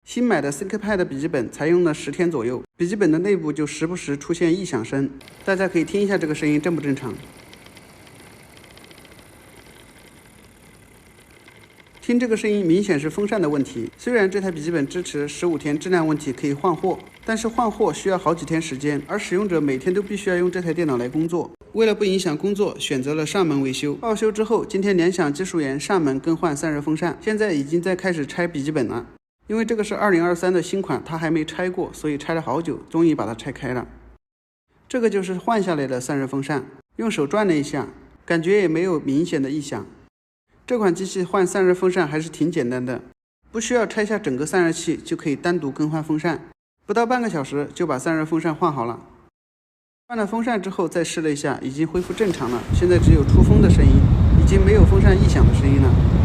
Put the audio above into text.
新买的 ThinkPad 笔记本才用了10天左右，笔记本的内部就时不时出现异响声，大家可以听一下这个声音正不正常。听这个声音明显是风扇的问题。虽然这台笔记本支持15天质量问题可以换货，但是换货需要好几天时间，而使用者每天都必须要用这台电脑来工作。为了不影响工作，选择了上门维修。报修之后，今天联想技术员上门更换散热风扇，现在已经在开始拆笔记本了。因为这个是2023的新款，它还没拆过，所以拆了好久，终于把它拆开了。这个就是换下来的散热风扇，用手转了一下，感觉也没有明显的异响。这款机器换散热风扇还是挺简单的，不需要拆下整个散热器就可以单独更换风扇，不到半个小时就把散热风扇换好了。换了风扇之后再试了一下，已经恢复正常了，现在只有出风的声音，已经没有风扇异响的声音了。